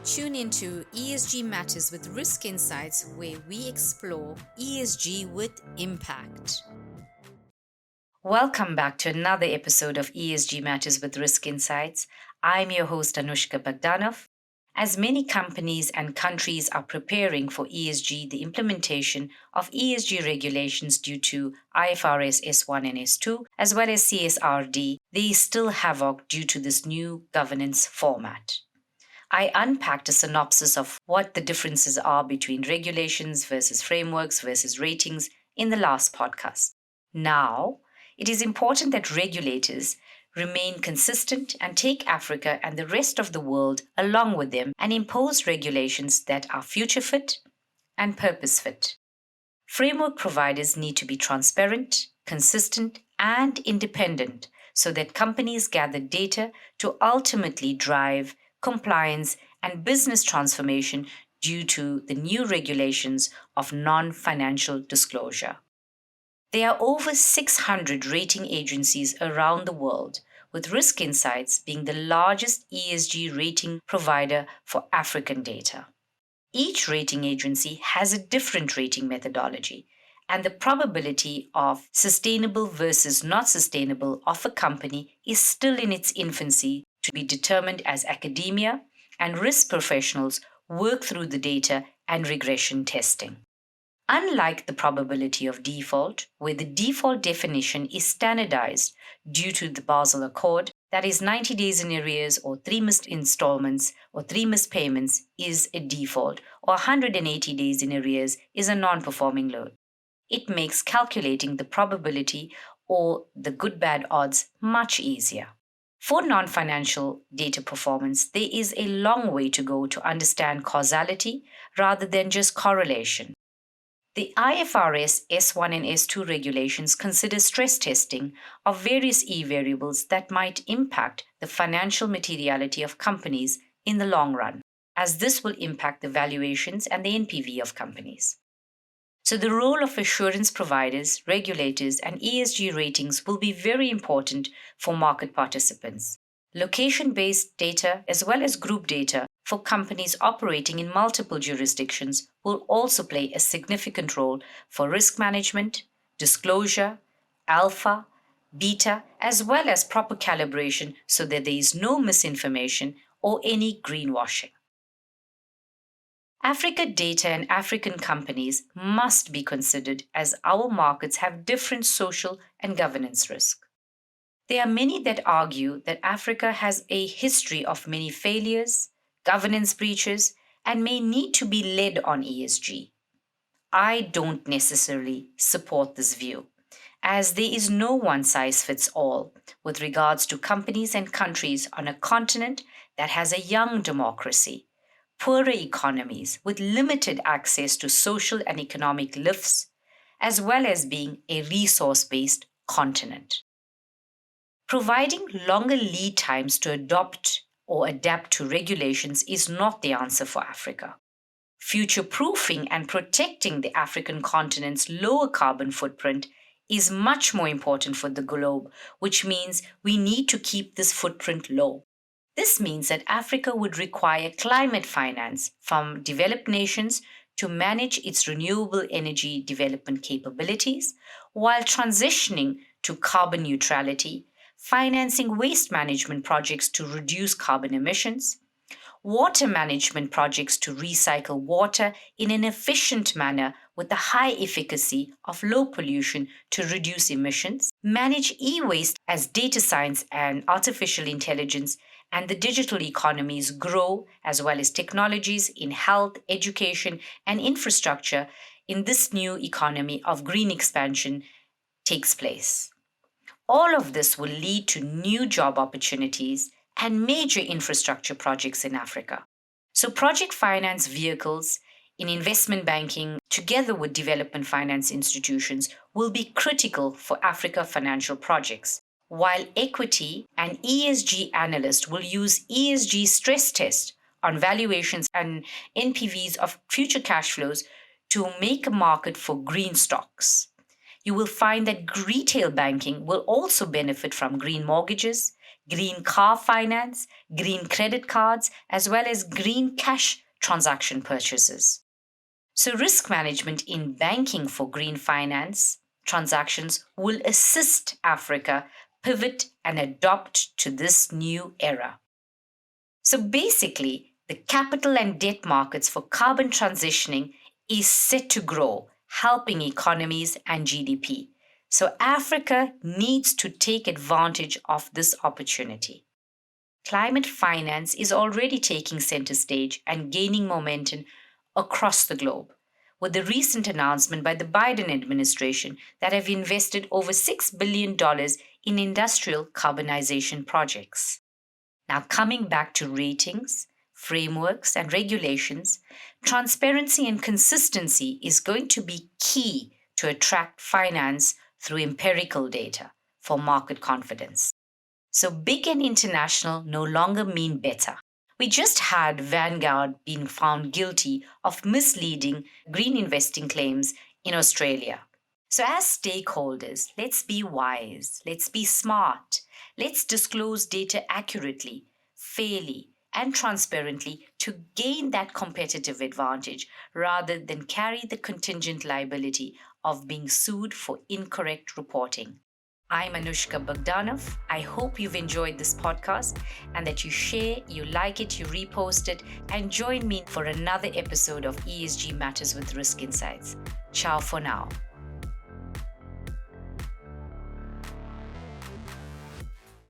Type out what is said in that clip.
Tune into ESG Matters with Risk Insights, where we explore ESG with impact. Welcome back to another episode of ESG Matters with Risk Insights. I'm your host, Anushka Bogdanov. As many companies and countries are preparing for ESG, the implementation of ESG regulations due to IFRS S1 and S2, as well as CSRD, there is still havoc due to this new governance format. I unpacked a synopsis of what the differences are between regulations versus frameworks versus ratings in the last podcast. Now, it is important that regulators remain consistent and take Africa and the rest of the world along with them and impose regulations that are future fit and purpose fit. Framework providers need to be transparent, consistent, and independent so that companies gather data to ultimately drive compliance and business transformation due to the new regulations of non-financial disclosure. There are over 600 rating agencies around the world, with Risk Insights being the largest ESG rating provider for African data. Each rating agency has a different rating methodology, and the probability of sustainable versus not sustainable of a company is still in its infancy to be determined as academia and risk professionals work through the data and regression testing. Unlike the probability of default, where the default definition is standardized due to the Basel Accord, that is 90 days in arrears or 3 missed installments or 3 missed payments is a default, or 180 days in arrears is a non-performing loan. It makes calculating the probability or the good-bad odds much easier. For non-financial data performance, there is a long way to go to understand causality rather than just correlation. The IFRS S1 and S2 regulations consider stress testing of various E variables that might impact the financial materiality of companies in the long run, as this will impact the valuations and the NPV of companies. So the role of assurance providers, regulators, and ESG ratings will be very important for market participants. Location-based data as well as group data for companies operating in multiple jurisdictions will also play a significant role for risk management, disclosure, alpha, beta, as well as proper calibration so that there is no misinformation or any greenwashing. Africa data and African companies must be considered as our markets have different social and governance risk. There are many that argue that Africa has a history of many failures, governance breaches, and may need to be led on ESG. I don't necessarily support this view, as there is no one size fits all with regards to companies and countries on a continent that has a young democracy, poorer economies with limited access to social and economic lifts, as well as being a resource-based continent. Providing longer lead times to adopt or adapt to regulations is not the answer for Africa. Future-proofing and protecting the African continent's lower carbon footprint is much more important for the globe, which means we need to keep this footprint low. This means that Africa would require climate finance from developed nations to manage its renewable energy development capabilities while transitioning to carbon neutrality, financing waste management projects to reduce carbon emissions, water management projects to recycle water in an efficient manner with the high efficacy of low pollution to reduce emissions, manage e-waste as data science and artificial intelligence and the digital economies grow, as well as technologies in health, education, and infrastructure in this new economy of green expansion takes place. All of this will lead to new job opportunities and major infrastructure projects in Africa. So project finance vehicles in investment banking, together with development finance institutions, will be critical for Africa financial projects, while equity and ESG analysts will use ESG stress tests on valuations and NPVs of future cash flows to make a market for green stocks. You will find that retail banking will also benefit from green mortgages, green car finance, green credit cards, as well as green cash transaction purchases. So, risk management in banking for green finance transactions will assist Africa pivot and adopt to this new era. So, basically, the capital and debt markets for carbon transitioning is set to grow, helping economies and GDP. So, Africa needs to take advantage of this opportunity. Climate finance is already taking center stage and gaining momentum across the globe, with the recent announcement by the Biden administration that have invested over $6 billion in industrial carbonization projects. Now, coming back to ratings, frameworks, and regulations, transparency and consistency is going to be key to attract finance through empirical data for market confidence. So, big and international no longer mean better. We just had Vanguard being found guilty of misleading green investing claims in Australia. So, as stakeholders, let's be wise, let's be smart, let's disclose data accurately, fairly, and transparently to gain that competitive advantage rather than carry the contingent liability of being sued for incorrect reporting. I'm Anushka Bogdanov. I hope you've enjoyed this podcast and that you share, you like it, you repost it, and join me for another episode of ESG Matters with Risk Insights. Ciao for now.